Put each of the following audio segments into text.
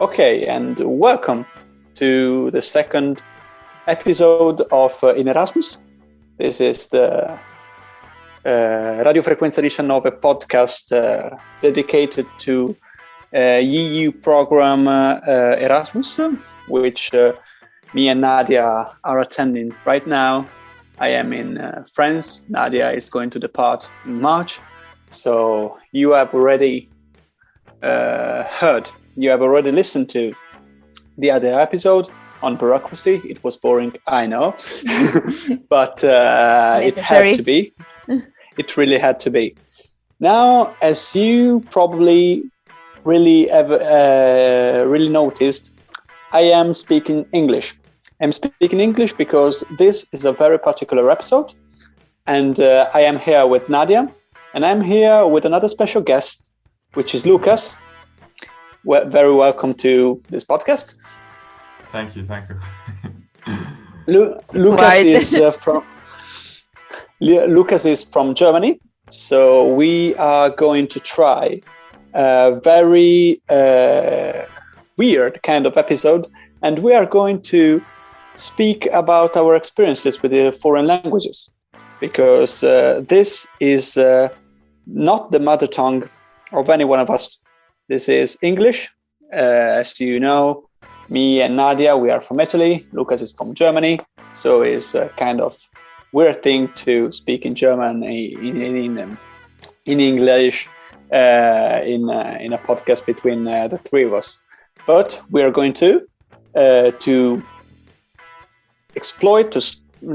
Okay, and welcome to the second episode of In Erasmus. This is the Radiofrequenza 19 podcast dedicated to EU program Erasmus, which me and Nadia are attending right now. I am in France. Nadia is going to depart in March. So you have already you have already listened to the other episode on bureaucracy. It was boring, I know, but it had to be. It really had to be. Now, as you probably really noticed, I am speaking English. I'm speaking English because this is a very particular episode, and I am here with Nadia, and I'm here with another special guest, which is Lukas. Very welcome to this podcast. Thank you. Lukas is from Germany, so we are going to try a very weird kind of episode, and we are going to speak about our experiences with the foreign languages, because this is not the mother tongue of any one of us. This is English. As you know, me and Nadia, we are from Italy. Lukas is from Germany. So it's a kind of weird thing to speak in German, in English, in a podcast between the three of us. But we are going to exploit,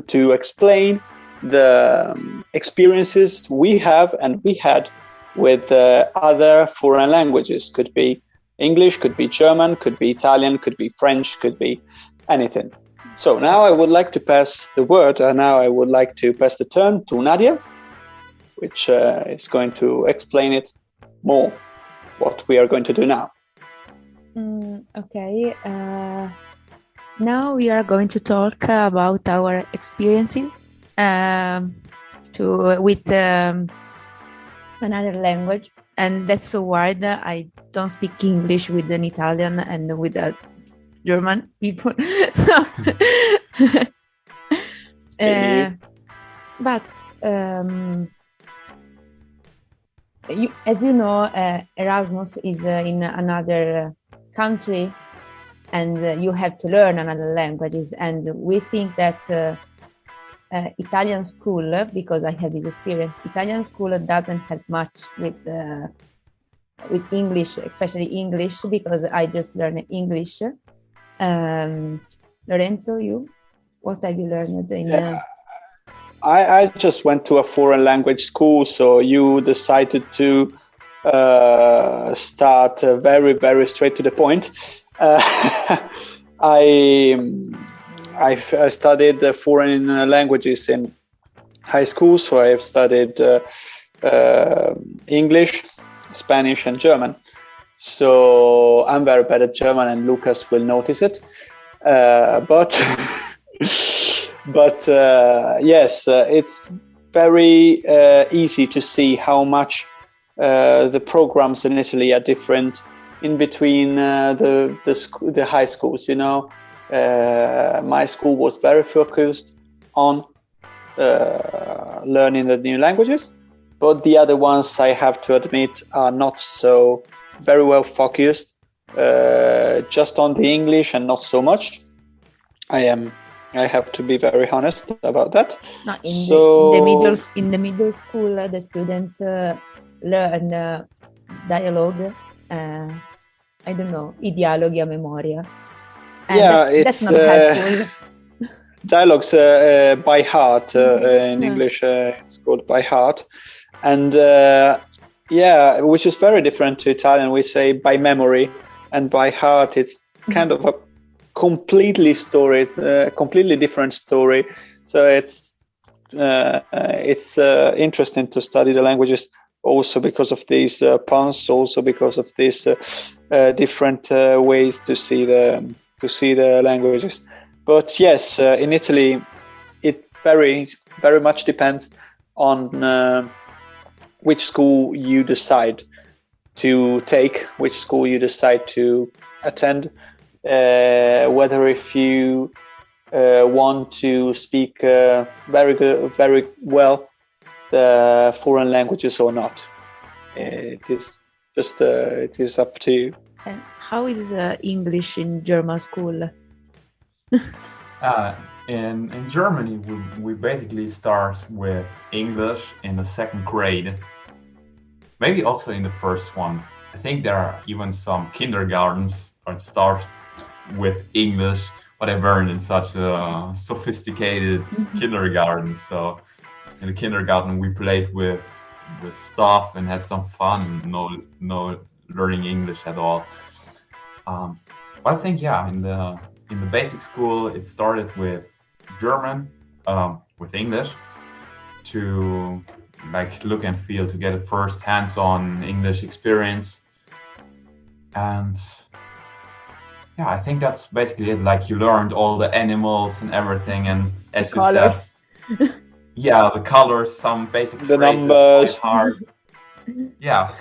to explain the experiences we have and we had with other foreign languages. Could be English, could be German, could be Italian, could be French, could be anything. So now I would like to pass the word, now I would like to pass the turn to Nadia, which is going to explain it more, what we are going to do now. Okay. Now we are going to talk about our experiences with another language, and that's so hard. I don't speak English with an Italian and with a German people. So, but as you know, Erasmus is in another country, and you have to learn another languages. And we think that Italian school, because I have this experience, Italian school doesn't have much with English, especially English, because I just learned English. Lorenzo, what have you learned in? I just went to a foreign language school, so you decided to start very, very straight to the point. I studied foreign languages in high school, so I have studied English, Spanish, and German. So I'm very bad at German, and Lukas will notice it. But yes, it's very easy to see how much the programs in Italy are different in between the high schools. You know, my school was very focused on learning the new languages, but the other ones, I have to admit, are not so very well focused, just on the English and not so much. I have to be very honest about that. No, in the middle school, the students learn dialogue. I don't know, I dialoghi a memoria. And that's not helpful. Dialogues by heart. In English, it's called by heart. And which is very different to Italian. We say by memory, and by heart it's kind of a completely different story. So it's interesting to study the languages, also because of these puns, also because of these different ways to see the languages. But yes, in Italy, it very, very much depends on which school you decide to take, which school you decide to attend, whether if you want to speak very well the foreign languages or not. It is just it is up to you. And how is English in German school? In Germany, we basically start with English in the second grade, maybe also in the first one. I think there are even some kindergartens that start with English, but I weren't in such a sophisticated kindergarten. So in the kindergarten, we played with stuff and had some fun, no learning English at all. But I think, yeah, in the basic school, it started with German, with English, to like look and feel, to get a first hands-on English experience. And yeah, I think that's basically it. Like you learned all the animals and everything, and as you said, yeah, the colors, some basic the phrases, numbers. hard. Yeah.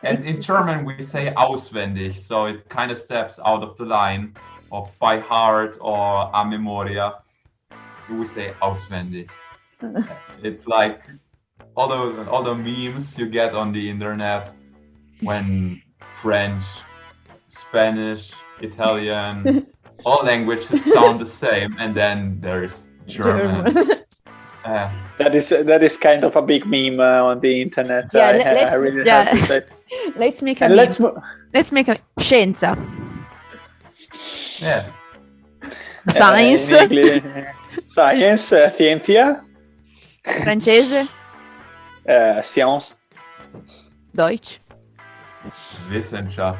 And in German we say auswendig, so it kind of steps out of the line of by heart or a memoria. We say auswendig. It's like all the memes you get on the internet when French, Spanish, Italian, all languages sound the same, and then there's German. That is kind of a big meme on the internet. Yeah, I really have to say. Let's make a let's make a scienza. Yeah. Science. Science, scienza. Francese. Science. Deutsch. Wissenschaft.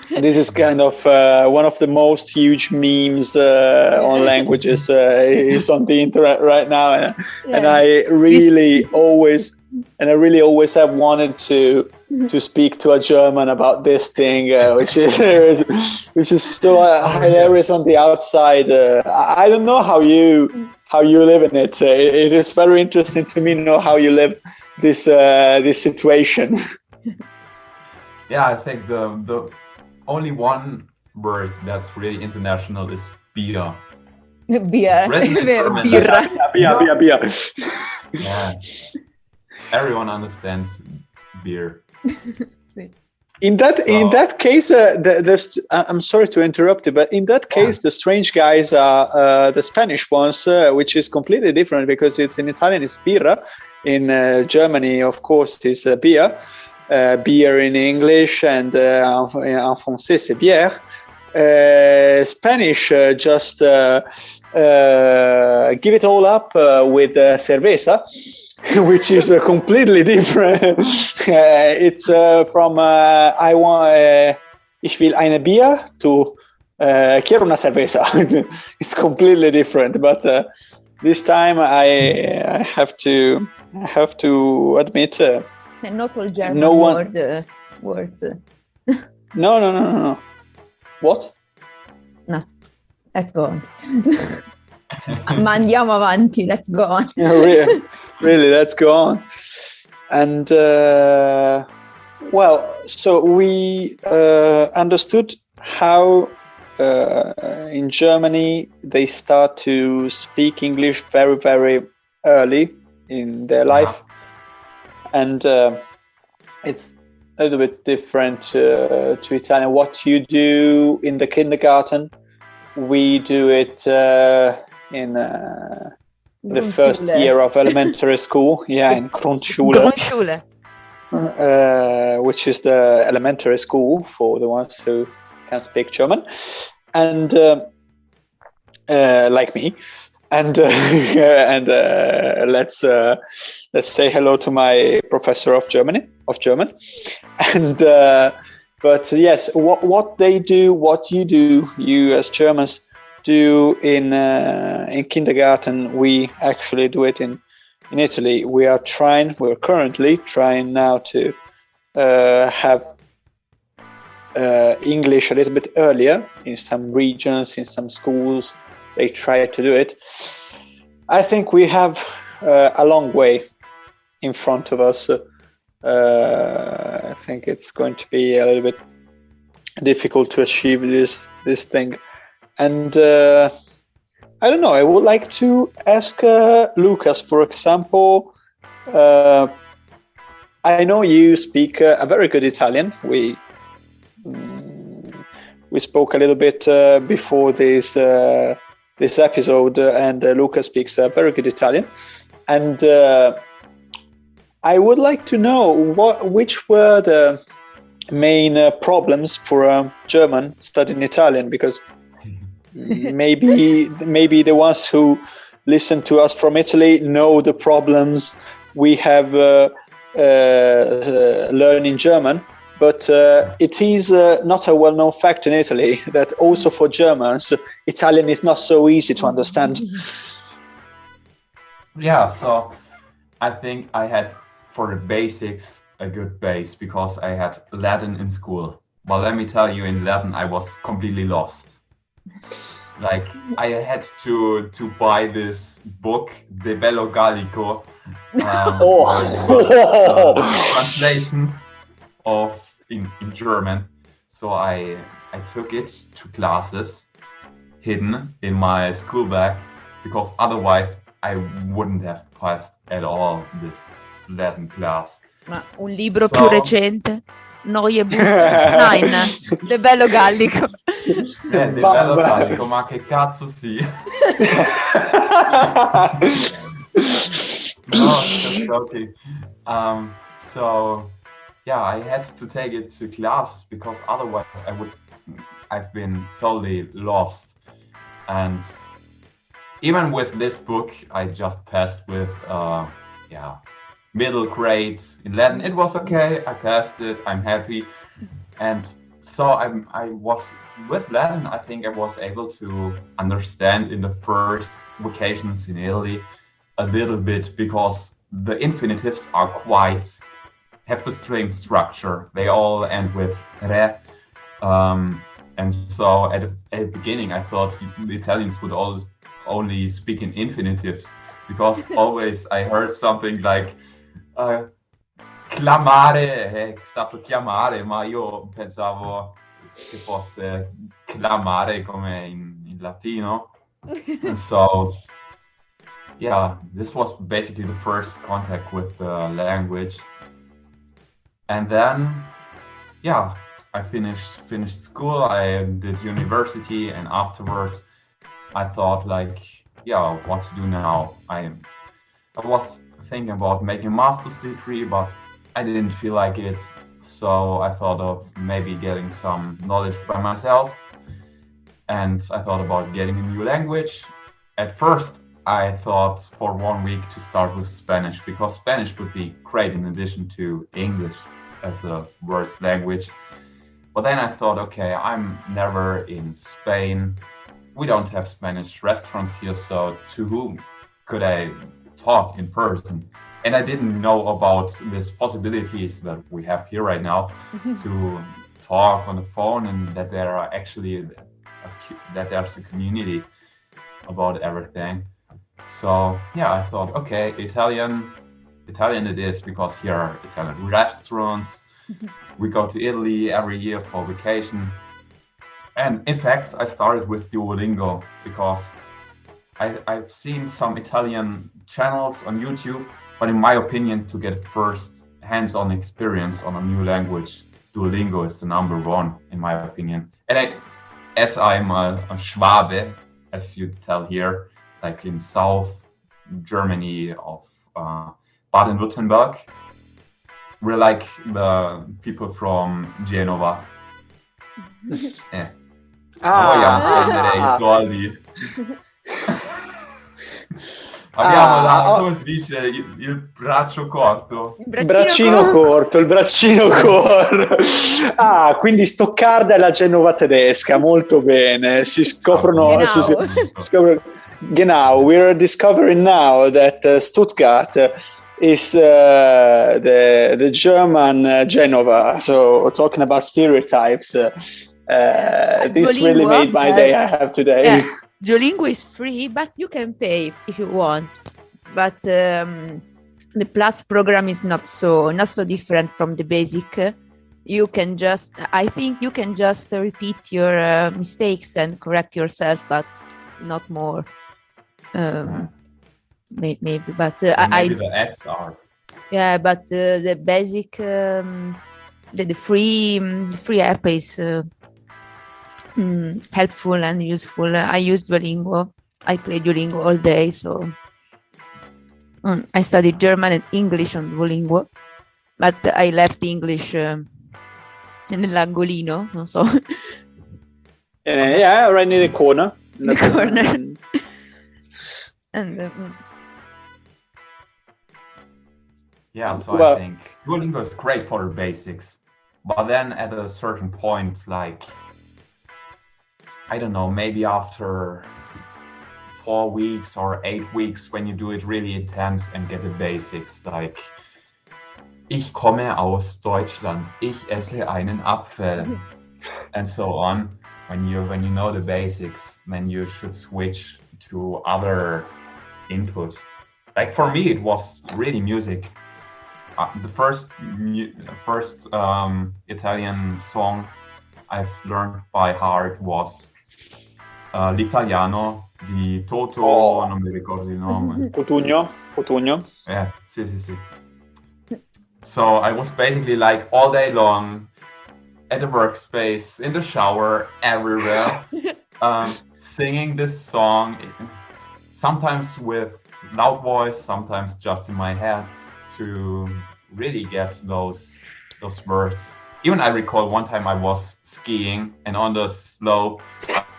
This is kind of one of the most huge memes on languages is on the internet right now, and I really always have wanted to speak to a German about this thing, which is still hilarious on the outside. I don't know how you live in it. It is very interesting to me to know how you live this situation. Yeah, I think the only one word that's really international is beer. Beer. Beer. Yeah. Everyone understands beer. In that case, I'm sorry to interrupt you, but in that case, the strange guys are the Spanish ones, which is completely different because it's in Italian it's birra, in Germany, of course, it's beer. Beer in English, and en français c'est bière. Spanish just give it all up with cerveza, which is completely different. It's from ich will eine Bier to quiero una cerveza. It's completely different, but this time I have to admit. And not all German words. No. What? No, let's go on. Ma andiamo avanti, let's go on. Really, let's go on. And so we understood how in Germany they start to speak English very, very early in their life. And it's a little bit different to Italian. What you do in the kindergarten, we do it in the first year of elementary school. Yeah, in Grundschule. Which is the elementary school for the ones who can speak German. And like me. And let's say hello to my professor of German. And but yes, what they do, what you do, you as Germans do in kindergarten, we actually do it in Italy. We're currently trying now to have English a little bit earlier in some regions, in some schools. They try to do it. I think we have a long way in front of us I think it's going to be a little bit difficult to achieve this thing. And I don't know, I would like to ask Lukas, for example. I know you speak a very good Italian. We spoke a little bit before this episode, and Lukas speaks very good Italian. And I would like to know which were the main problems for a German studying Italian, because maybe the ones who listen to us from Italy know the problems we have learning German, but it is not a well-known fact in Italy that also for Germans, Italian is not so easy to understand. Yeah, so I think I had, for the basics, a good base because I had Latin in school. But let me tell you, in Latin, I was completely lost. Like, I had to buy this book, De Bello Gallico, translations of in German. So I took it to classes, hidden in my school bag, because otherwise I wouldn't have passed at all this Latin class. Ma un libro più recente? Neue Nein, De Bello Gallico. De Bello Gallico, ma che cazzo sì? No, just joking. So yeah, I had to take it to class because otherwise I've been totally lost. And even with this book, I just passed with middle grade in Latin. It was okay. I passed it. I'm happy. And so I was with Latin. I think I was able to understand in the first vacations in Italy a little bit, because the infinitives are have the same structure. They all end with re. And so at the beginning, I thought the Italians would always only speak in infinitives, because always I heard something like clamare, è stato chiamare, ma io pensavo che fosse clamare come in latino. And so, yeah, this was basically the first contact with the language. And then, yeah, I finished school, I did university, and afterwards I thought, like, yeah, what to do now? I was thinking about making a master's degree, but I didn't feel like it. So I thought of maybe getting some knowledge by myself. And I thought about getting a new language. At first, I thought for 1 week to start with Spanish, because Spanish would be great in addition to English as a worst language. But then I thought, okay, I'm never in Spain. We don't have Spanish restaurants here, so to whom could I talk in person? And I didn't know about these possibilities that we have here right now to talk on the phone, and that there are actually that there's a community about everything. So yeah, I thought, okay, Italian it is, because here are Italian restaurants. We go to Italy every year for vacation. And in fact, I started with Duolingo because I've seen some Italian channels on YouTube, but in my opinion, to get first hands-on experience on a new language, Duolingo is the number one, in my opinion. And as I'm a Schwabe, as you tell here, like in South Germany of Baden-Württemberg, we're like the people from Genova. Vogliamo spendere i soldi. Abbiamo come si dice, il braccio corto. Il braccino corto. Ah, quindi Stoccarda è la Genova tedesca, molto bene. Si scoprono. Genau, we're discovering now that Stuttgart is the German Genova. So talking about stereotypes, this really made my day. I have today. Yeah. Duolingo is free, but you can pay if you want. But the plus program is not so different from the basic. You can just, I think you can just repeat your mistakes and correct yourself, but not more. Maybe, but maybe the ads are. Yeah, but the basic, the free app is helpful and useful. I use Duolingo. I play Duolingo all day, so I studied German and English on Duolingo, but I left English nell'angolino, non so. Yeah, right near the corner. In the corner. And yeah, so I think Duolingo is great for the basics, but then at a certain point, like, I don't know, maybe after 4 weeks or 8 weeks, when you do it really intense and get the basics, like, ich komme aus Deutschland, ich esse einen Apfel, and so on. When you know the basics, then you should switch to other input. Like for me, it was really music. The first Italian song I've learned by heart was l'italiano di Toto, non mi ricordo il nome. Cotugno. Yeah, sì. So I was basically like all day long at the workspace, in the shower, everywhere, singing this song, sometimes with loud voice, sometimes just in my head, to really get those words. Even I recall one time I was skiing and on the slope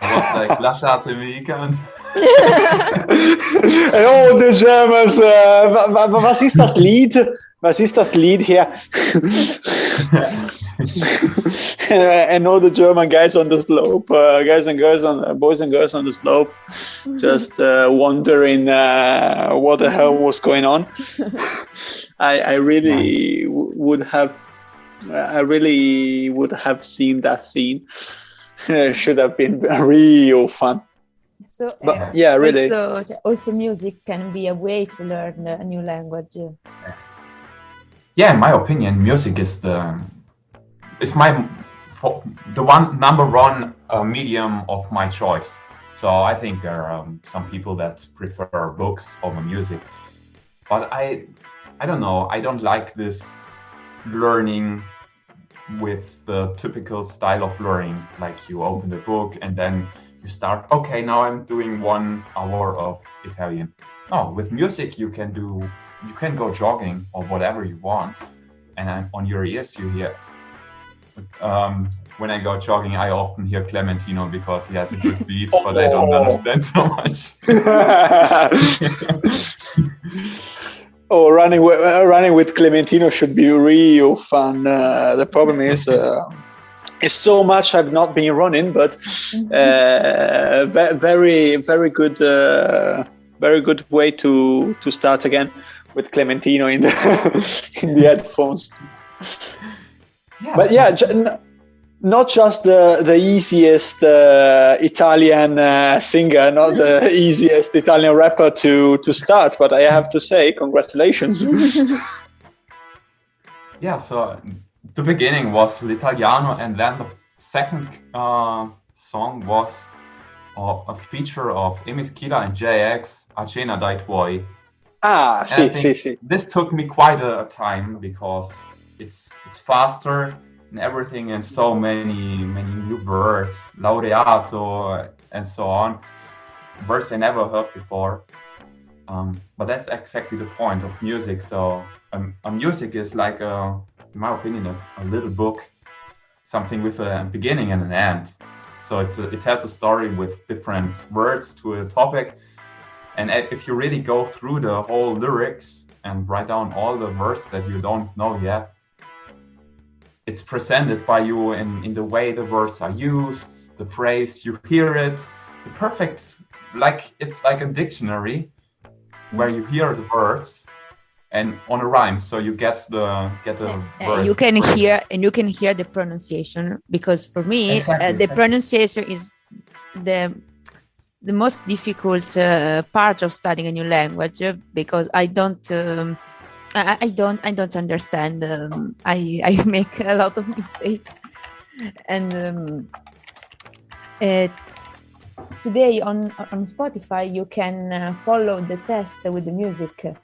I was like lasciatemi cantare. Oh, the Germans, was ist das Lied? Was ist das Lied hier? And all the German guys on the slope, boys and girls on the slope, just wondering what the hell was going on. I really would have seen that scene. Should have been real fun. So, but yeah, really. Also, music can be a way to learn a new language. Yeah, in my opinion, music is the number one medium of my choice. So I think there are some people that prefer books over music, but I don't know. I don't like this learning with the typical style of learning. Like you open the book and then you start. Okay, now I'm doing 1 hour of Italian. No, with music you can go jogging or whatever you want, and on your ears you hear. When I go jogging, I often hear Clementino because he has a good beat, but I don't understand so much. Running with Clementino should be real fun. The problem is, it's so much I've not been running, but very good way to start again with Clementino in the headphones. Yeah, but yeah, not just the easiest Italian singer, not the easiest Italian rapper to start, but I have to say, congratulations. Yeah, so the beginning was l'italiano, and then the second song was a feature of Emischila and JX, A cena dai tuoi. See. This took me quite a time because it's faster and everything, and so many new words, laureato and so on, words I never heard before. But that's exactly the point of music. So music is like, in my opinion, a little book, something with a beginning and an end. So it tells a story with different words to a topic. And if you really go through the whole lyrics and write down all the words that you don't know yet, it's presented by you in the way the words are used, the phrase, you hear it, the perfect, like it's like a dictionary where you hear the words and on a rhyme, so you get the words. You can hear the pronunciation, because for me the pronunciation is the most difficult part of studying a new language, because I don't I don't understand. I make a lot of mistakes, and today on Spotify you can follow the test with the music.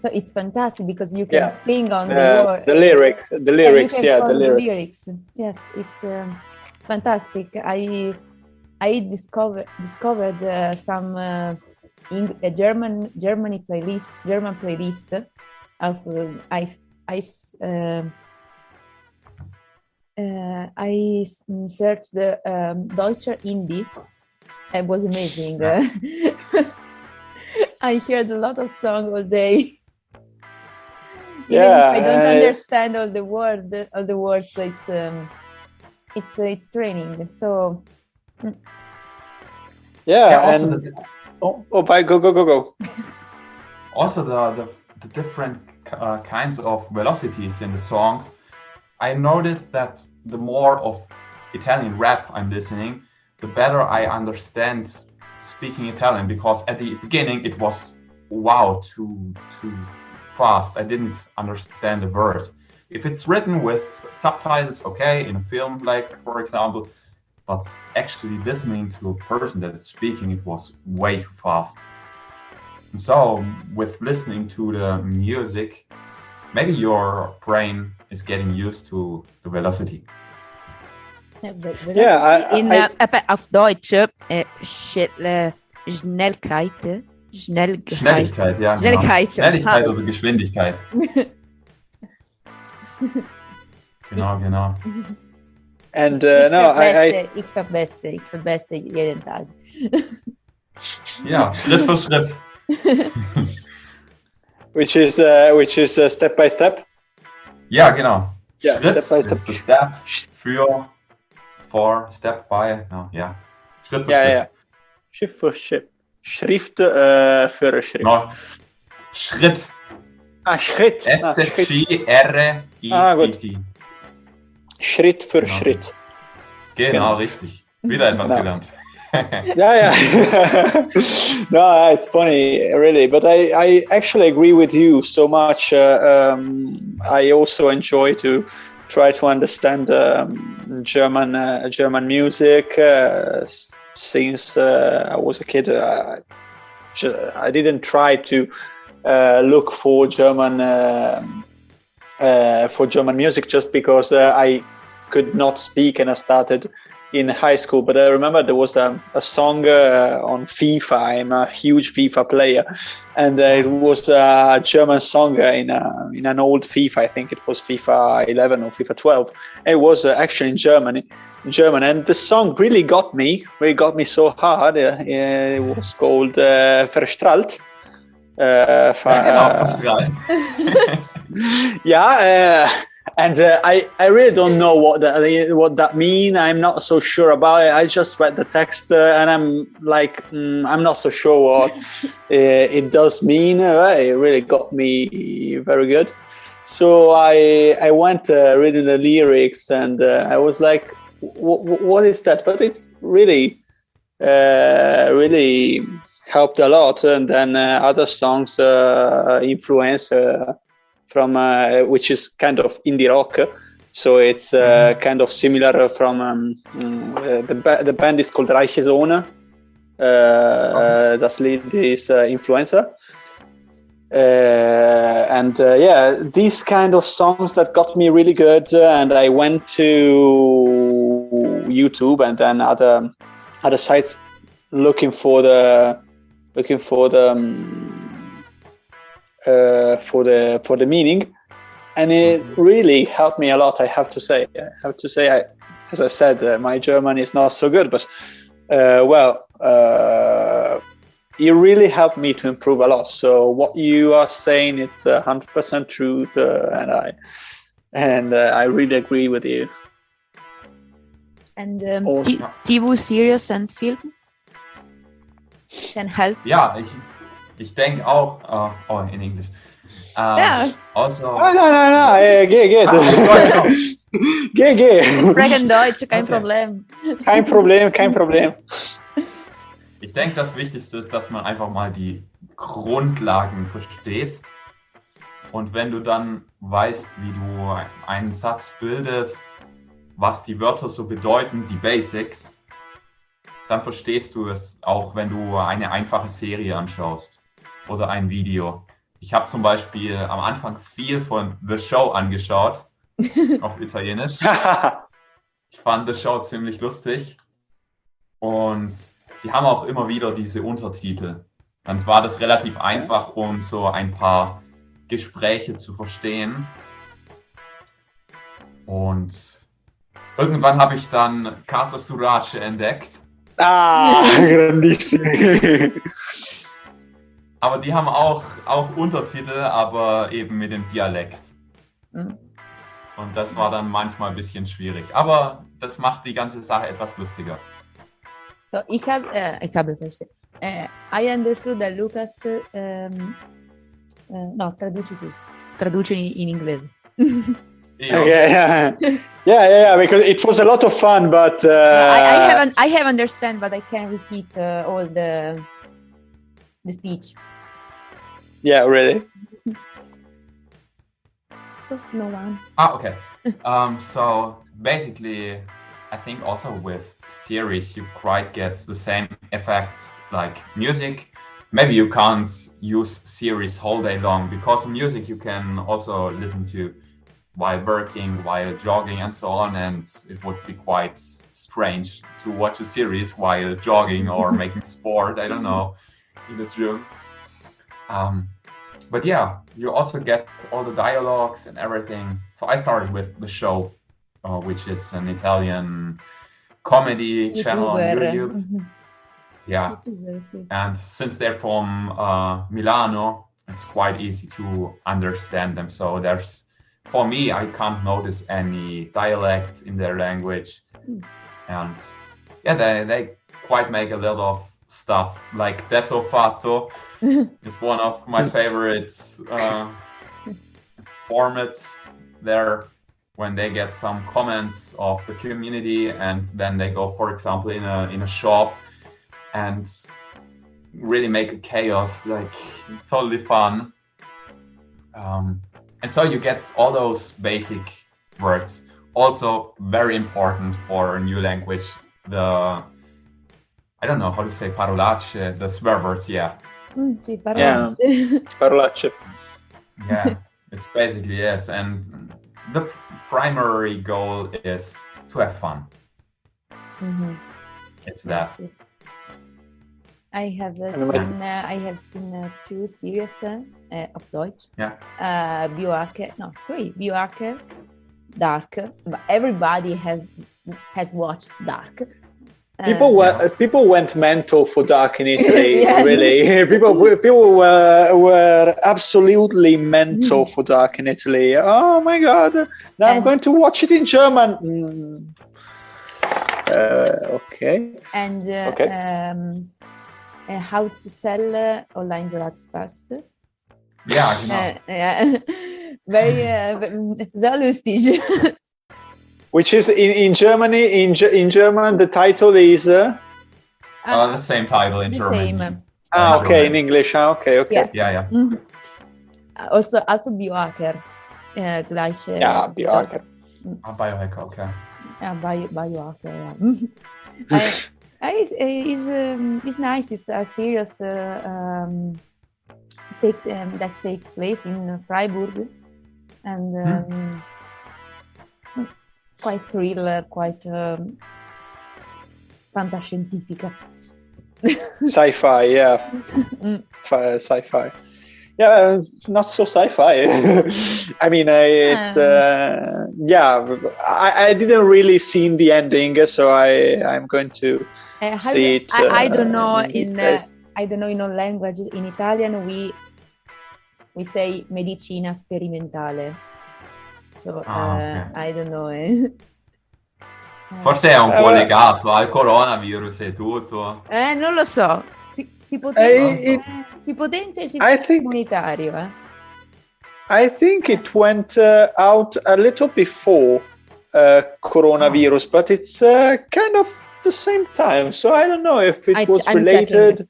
So it's fantastic because you can sing on the word. The lyrics, You can the follow lyrics. the lyrics. Yes, it's fantastic. I discovered some German playlist of I searched the Deutsche Indie. It was amazing. I heard a lot of songs all day. Even if I don't understand all the words, it's training. So go. Also, the different kinds of velocities in the songs. I noticed that the more of Italian rap I'm listening, the better I understand speaking Italian, because at the beginning it was too fast. I didn't understand the word. If it's written with subtitles, okay, in a film, like for example, but actually listening to a person that's speaking, it was way too fast. And so with listening to the music, maybe your brain is getting used to the velocity. Auf Deutsch Schnellkeit. Schnelligkeit, ja. Genau. Schnelligkeit oder Geschwindigkeit. Genau. And ich verbessere jeden Tag. Ja, Schritt für Schritt. Which is step by step. Ja, genau. Yeah, Schritt step by step. Ist der Step for step by. Ja. Schritt für Schritt. Ja. Schritt für Schritt. Schrift für Schrift. No. Schritt. Schritt. S-C-R-I-T-T. Schritt für Schritt. Genau, richtig. Wieder etwas gelernt. Yeah. No, it's funny, really. But I actually agree with you so much. I also enjoy to try to understand German music. Since I was a kid, I didn't try to look for German music just because I could not speak, and I started in high school. But I remember there was a song on FIFA. I'm a huge FIFA player, and it was a German song in an old FIFA. I think it was FIFA 11 or FIFA 12. It was actually in German, and the song really got me so hard. It was called Verstrahlt. Verstrahlt. And I really don't know what that means. I'm not so sure about it. I just read the text and I'm like, I'm not so sure what it does mean. It really got me very good. So I went reading the lyrics, and I was like, what is that? But it's really helped a lot. And then other songs influence from which is kind of indie rock, so it's kind of similar from the band is called Reichezone. Das Lied is Influencer, and these kind of songs that got me really good, and I went to YouTube and then other sites looking for the meaning, and it really helped me a lot. I have to say, as I said, my German is not so good, but it really helped me to improve a lot. So what you are saying, it's 100% truth, and I really agree with you. And TV-Serien and film can help. Ja, ich denke auch, in Englisch. Also. No. Geht. Geh. Sprechen Deutsch, kein Problem. Kein Problem. Ich denke, das Wichtigste ist, dass man einfach mal die Grundlagen versteht. Und wenn du dann weißt, wie du einen Satz bildest, was die Wörter so bedeuten, die Basics, dann verstehst du es auch, wenn du eine einfache Serie anschaust oder ein Video. Ich habe zum Beispiel am Anfang viel von The Show angeschaut, auf Italienisch. Ich fand The Show ziemlich lustig und die haben auch immer wieder diese Untertitel. Dann war das relativ einfach, um so ein paar Gespräche zu verstehen. Und irgendwann habe ich dann Casa Surace entdeckt. Ah, grandissimo. Aber die haben auch Untertitel, aber eben mit dem Dialekt. Mhm. Und das war dann manchmal ein bisschen schwierig. Aber das macht die ganze Sache etwas lustiger. So, I understood that Lucas no, traduci tu. Traduci in inglese. Okay, yeah, because it was a lot of fun, but I have understand, but I can't repeat all the speech. Yeah, really. So no one. Okay. So basically, I think also with series you quite get the same effect like music. Maybe you can't use series whole day long, because music you can also listen to while working, while jogging and so on, and it would be quite strange to watch a series while jogging or making sport, I don't know, in the gym. But yeah, you also get all the dialogues and everything. So I started with The Show, which is an Italian comedy channel on YouTube. Mm-hmm. Yeah, and since they're from Milano, it's quite easy to understand them. So there's, for me, I can't notice any dialect in their language. And yeah, they quite make a lot of stuff, like detto fatto is one of my favorite formats there, when they get some comments of the community and then they go, for example, in a shop and really make a chaos, like totally fun. And so you get all those basic words. Also very important for a new language, I don't know how to say parolacce, the swear words, yeah. Sì, parolacce. Parolacce. Yeah, it's basically it. And the primary goal is to have fun. Mm-hmm. It's that. I have seen 2 series of Deutsch. Yeah. Three. Biohacker, Dark. But everybody has watched Dark. People went mental for Dark in Italy. Yes. Really. People were absolutely mental for Dark in Italy. Oh my God! Now I'm going to watch it in German. Okay. And how to sell online drugs fast. Ja, genau. Very sehr lustig. Which is in Germany, in German, the title is... the same title in German. Same. Okay, in English. Okay. Yeah. Mm-hmm. Also Biohacker. Gleiche. Yeah, Biohacker. Biohacker, okay. Biohacker, yeah. It's nice. It's a series that takes place in Freiburg, and quite thriller, quite fantascientifica. Sci-fi, yeah. Sci-fi. Yeah, not so sci-fi. I mean, I didn't really see the ending, so I'm going to see it. I don't know I don't know in all languages. In Italian, we say medicina sperimentale. So okay. I don't know. Forse è un po' legato al coronavirus e tutto. Non lo so. Si potenzia il sistema immunitario. I think it went out a little before coronavirus, but it's kind of the same time. So I don't know if it was related.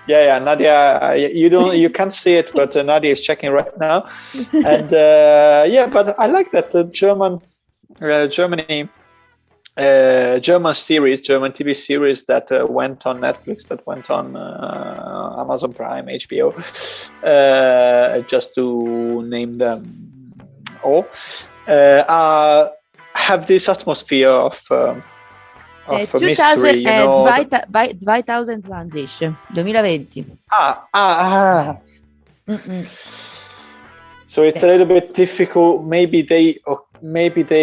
Yeah, Nadia, you can't see it, but Nadia is checking right now. And but I like that German series, German TV series that went on Netflix, that went on Amazon Prime, HBO, just to name them all, have this atmosphere of mystery, 2020. So it's a little bit difficult. Maybe they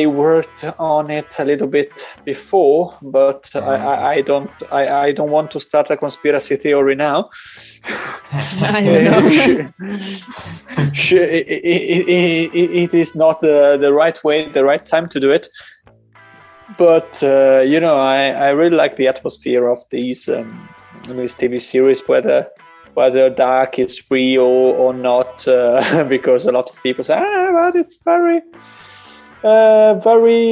worked on it a little bit before, but I don't want to start a conspiracy theory now. I don't know. It is not the right way, the right time to do it. But I really like the atmosphere of these TV series, whether dark is real or not, because a lot of people say, but it's very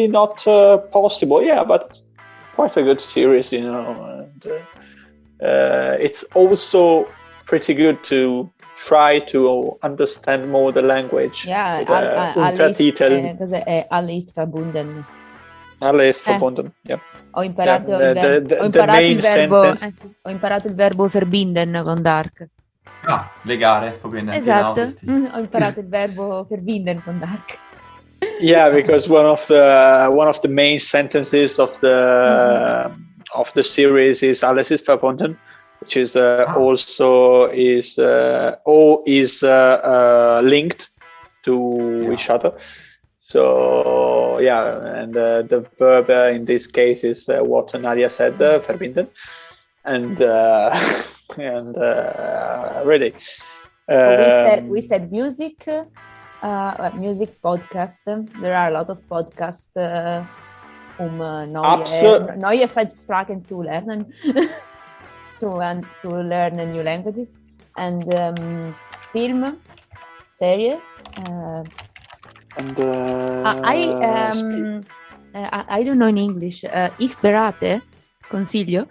not possible. Yeah, but it's quite a good series, and it's also pretty good to try to understand more the language. Yeah, alle ist verbunden. Alle ist verbunden, yeah. Ho imparato il verbo verbinden con Dark. Legare, verbinden. Esatto, ho imparato il verbo verbinden con Dark. Yeah, because one of the main sentences of the series is alles ist verbunden, which is also is linked to each other. So and the verb in this case is what Nadia said, verbinden, and really. So we said music, music podcast. There are a lot of podcasts neue Fremdsprachen zu lernen, to learn new languages, and film, serie. I don't know in English. Ich berate, consiglio.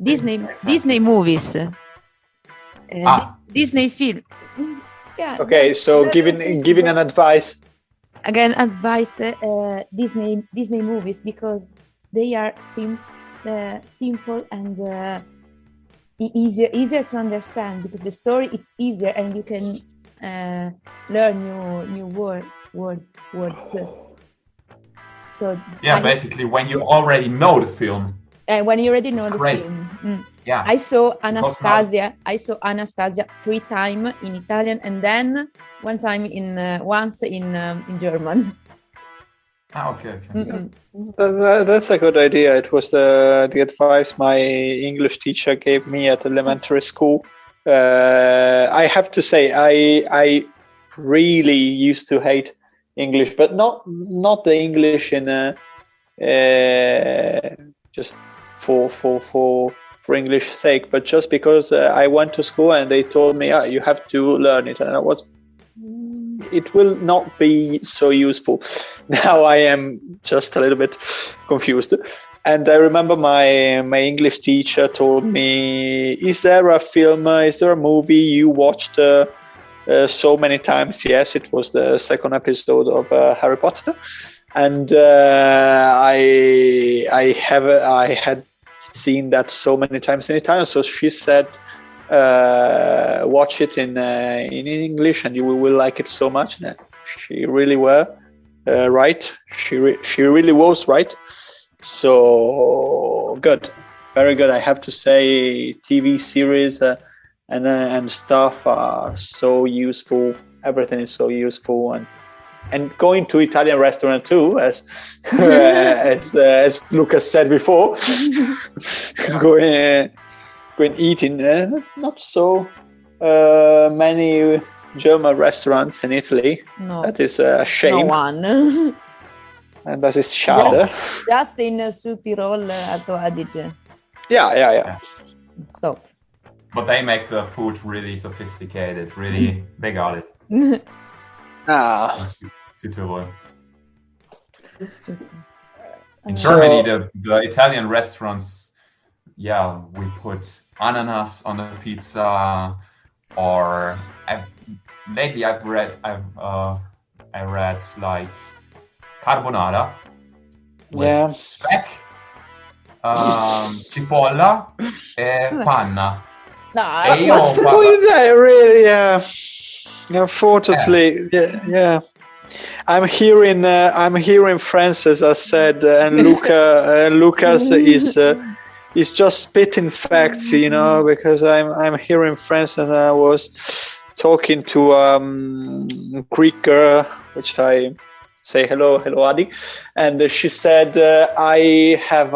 Disney movies. Disney film. Yeah. Okay, so giving an advice. Again, advice. Disney movies, because they are simple and easier to understand, because the story it's easier and you can learn new words. So basically, when you already know the film. When you already know the great. film. Yeah. I saw Anastasia 3 times in Italian, and then one time once in German. Okay. That's a good idea. It was the advice my English teacher gave me at elementary school. I have to say, I really used to hate English, but not the English in just for English sake, but just because I went to school and they told me, you have to learn it, and it will not be so useful. Now I am just a little bit confused. And I remember my English teacher told me, is there a film, is there a movie you watched so many times? Yes, it was the second episode of Harry Potter. And I had seen that so many times in Italian. So she said, watch it in English and you will like it so much. And she really were right. She really was right. So good, very good. I have to say, TV series and stuff are so useful. Everything is so useful, and going to Italian restaurant too, as Lukas said before, going eating. Not so many German restaurants in Italy. No, that is a shame. No one. And that is schade. Just in Südtirol, Alto Adige. Yeah. Stop. But they make the food really sophisticated. Really, they got it. Südtirol. In Germany, the Italian restaurants, yeah, we put ananas on the pizza, or lately I read like carbonara with speck, cipolla, e panna. No, E io What's the point there, really? Unfortunately, yeah. I'm hearing Francis, as said, and Lucas is just spitting facts, because I'm hearing Francis, and I was talking to Greek girl, which I say hello Adi, and she said I have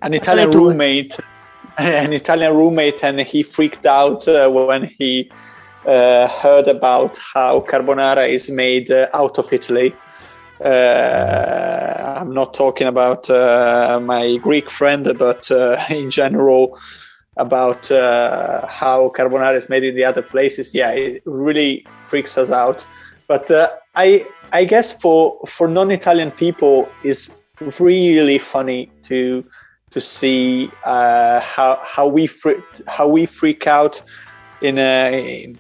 an Italian roommate. An Italian roommate, and he freaked out when he heard about how carbonara is made out of Italy. I'm not talking about my Greek friend, but in general about how carbonara is made in the other places. Yeah, it really freaks us out. But I guess for non-Italian people, it's really funny to see how we freak out in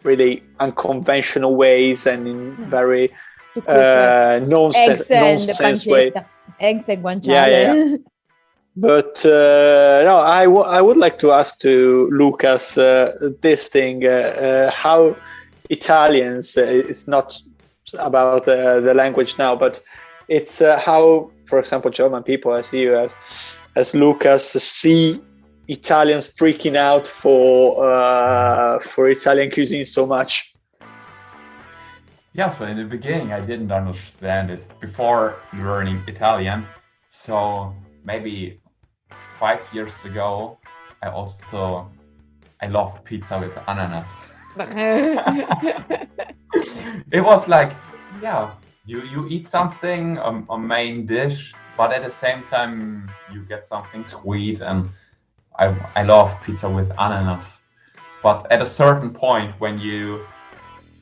really unconventional ways and in very nonsense way. Eggs and guanciale. Yeah. But no, I would like to ask to Lucas this thing: how Italians. It's not about the language now, but it's how, for example, German people, I see you as Lucas, see Italians freaking out for Italian cuisine so much. Yeah, so in the beginning I didn't understand it before learning Italian. So maybe 5 years ago, I love pizza with ananas. It was like, yeah, you eat something, a main dish, but at the same time you get something sweet, and I love pizza with ananas. But at a certain point, when you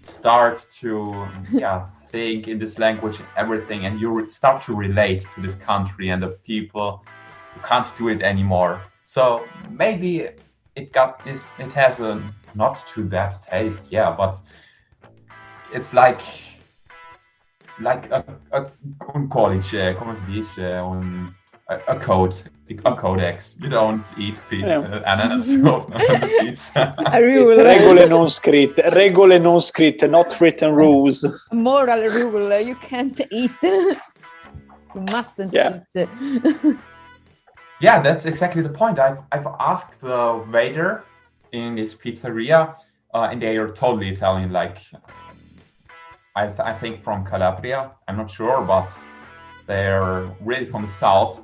start to think in this language and everything, and you start to relate to this country and the people, you can't do it anymore. So maybe it has a not too bad taste, but it's like un codice, come si dice, a code, a codex. You don't eat ananas on the pizza. A rule. Regole non scritte, not written rules. A moral rule. You can't eat. You mustn't eat. Yeah, that's exactly the point. I've asked the waiter in this pizzeria, and they are totally Italian. Like, I think from Calabria. I'm not sure, but they're really from the south.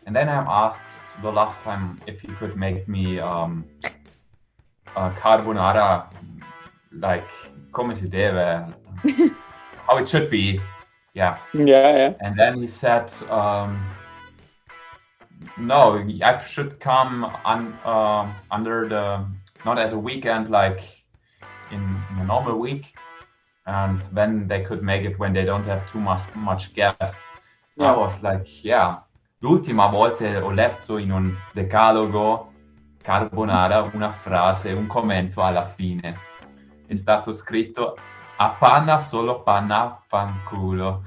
And then I'm asked the last time if he could make me a carbonara, like come si deve, how it should be. Yeah. And then he said, no, I should come under not at the weekend, like in a normal week, and then they could make it when they don't have too much guests. I was like, l'ultima volta ho letto in un decalogo carbonara una frase, un commento alla fine. È stato scritto a panna, solo panna, fanculo.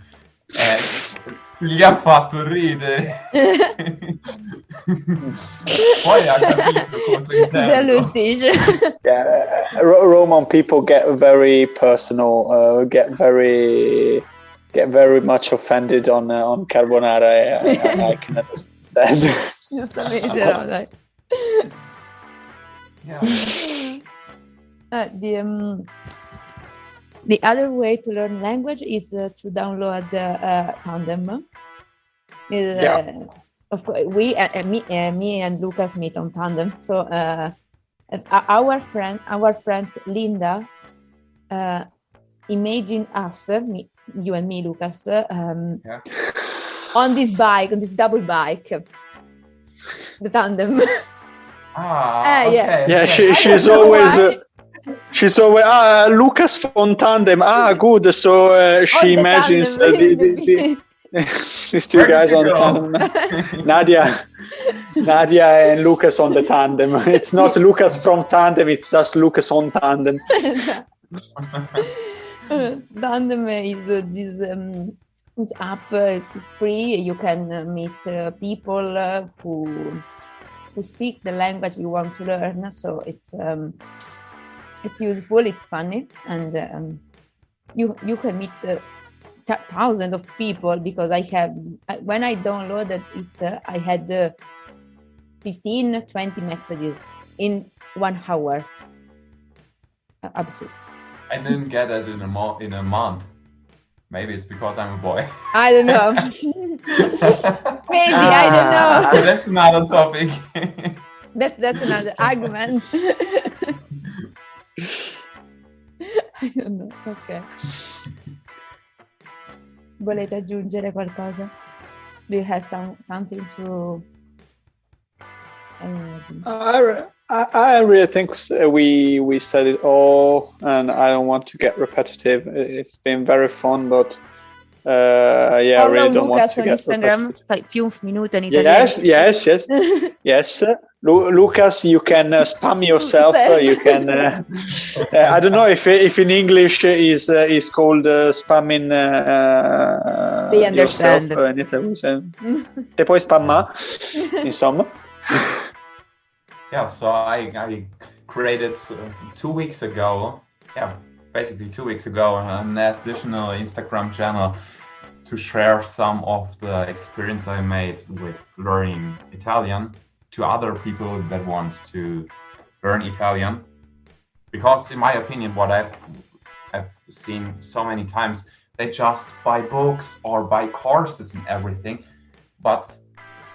Gli ha fatto ridere. Poi ha capito cosa intendo. Roman people get very personal, get very much offended on carbonara. I can understand. Giustamente, dai. The other way to learn language is to download Tandem. Of course, me and Lucas meet on Tandem. So our friends Linda, imagine us, you and me, Lucas, on this double bike, the Tandem. Okay. Yeah, she's always. She's always Lucas von Tandem. Good. So she imagines These two Where did guys you on the go? tandem. Nadia and Lucas on the tandem. It's not Lucas from tandem, it's just Lucas on tandem. Tandem is this app is free. You can meet people who speak the language you want to learn. So it's useful, it's funny, and you can meet thousands of people, because when I downloaded it, I had 15-20 messages in 1 hour. Absurd. I didn't get it in a month. Maybe it's because I'm a boy. I don't know. Maybe, I don't know. That's another topic. That's another argument. I don't know. Ok. Volete aggiungere qualcosa? Do you have something to? I really think we said it all, and I don't want to get repetitive. It's been very fun, but I really don't want to get Instagram, repetitive. più un minuto in italiano. Yes. Lucas, you can spam yourself. You can. I don't know if in English is called spamming. They understand. Te puoi spammare, insomma. Yeah, so I created 2 weeks ago, basically 2 weeks ago, an additional Instagram channel to share some of the experience I made with learning Italian to other people that want to learn Italian. Because in my opinion, what I've seen so many times, they just buy books or buy courses and everything, but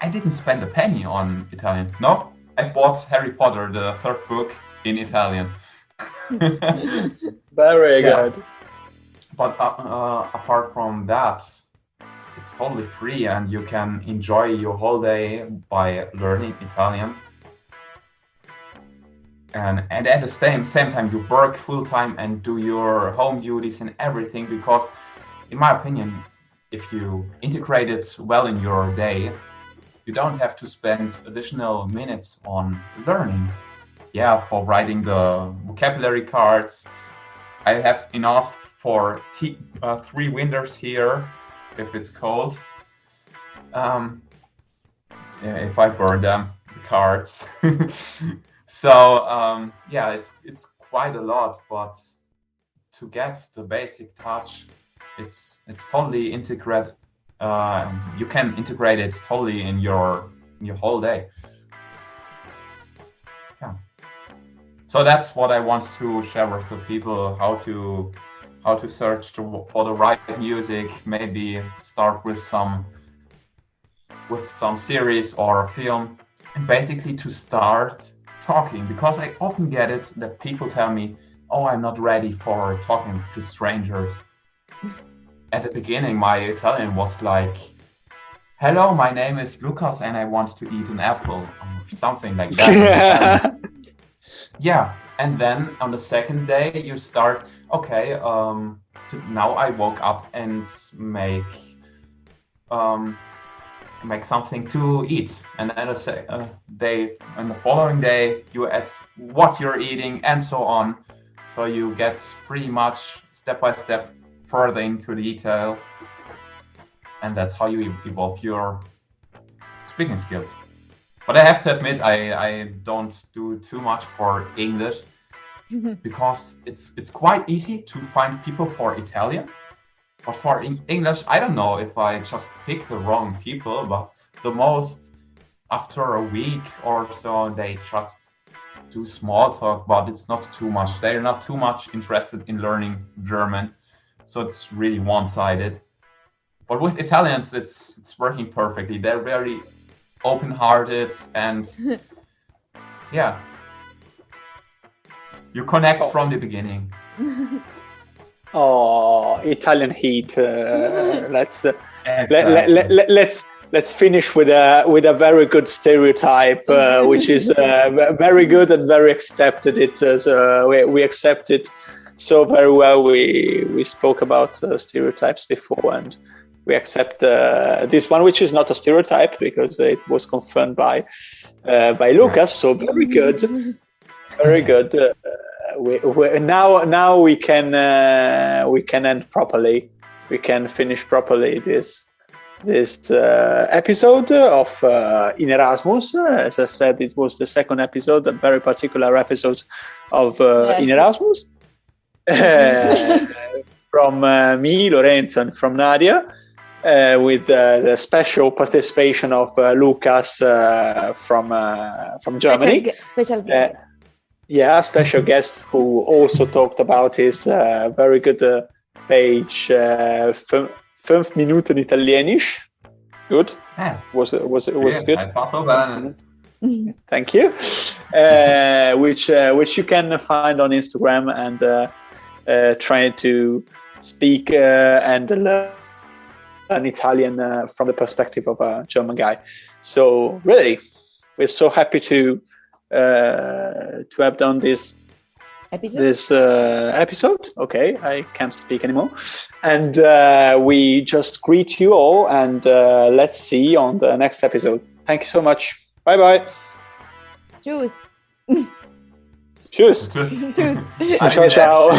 I didn't spend a penny on Italian. No, I bought Harry Potter, the 3rd book, in Italian. Very good. But apart from that, it's totally free, and you can enjoy your whole day by learning Italian. And at the same time, you work full time and do your home duties and everything, because in my opinion, if you integrate it well in your day, you don't have to spend additional minutes on learning. Yeah, for writing the vocabulary cards. I have enough for 3 windows here, if it's cold. If I burn them, the cards. So it's quite a lot, but to get the basic touch, it's totally integrated. You can integrate it totally in your whole day. Yeah. So that's what I want to share with the people: how to search for the right music. Maybe start with some series or a film, and basically to start talking. Because I often get it that people tell me, "Oh, I'm not ready for talking to strangers." At the beginning, my Italian was like, "Hello, my name is Lukas and I want to eat an apple," or something like that. Yeah, and then on the second day you start, okay, now I woke up and make something to eat, and then the following day you add what you're eating and so on. So you get pretty much step by step further into detail, and that's how you evolve your speaking skills. But I have to admit, I don't do too much for English, because it's quite easy to find people for Italian. But for English, I don't know if I just picked the wrong people, but the most, after a week or so, they just do small talk, but it's not too much. They're not too much interested in learning German. So it's really one-sided. But with Italians, it's working perfectly. They're very open-hearted, and yeah, you connect from the beginning. Oh, Italian heat. Exactly. Let's finish with a very good stereotype, which is very good and very accepted. We accept it so very well. We spoke about stereotypes before, and we accept this one, which is not a stereotype because it was confirmed by Lukas. So very good, very good. Now we can end properly. We can finish properly this episode of In Erasmus. As I said, it was the second episode, a very particular episode of In Erasmus. From me, Lorenzo, and from Nadia, with the special participation of Lukas from Germany. Special guest. Special guest who also talked about his very good page 5 Minuten Italienisch. Good. Yeah. Was good. Thank you. Which you can find on Instagram and trying to speak and learn Italian from the perspective of a German guy. So really, we're so happy to have done this episode. Okay, I can't speak anymore. And we just greet you all, and let's see you on the next episode. Thank you so much. Bye. Tschüss. Tschüss. Tschüss. Ciao.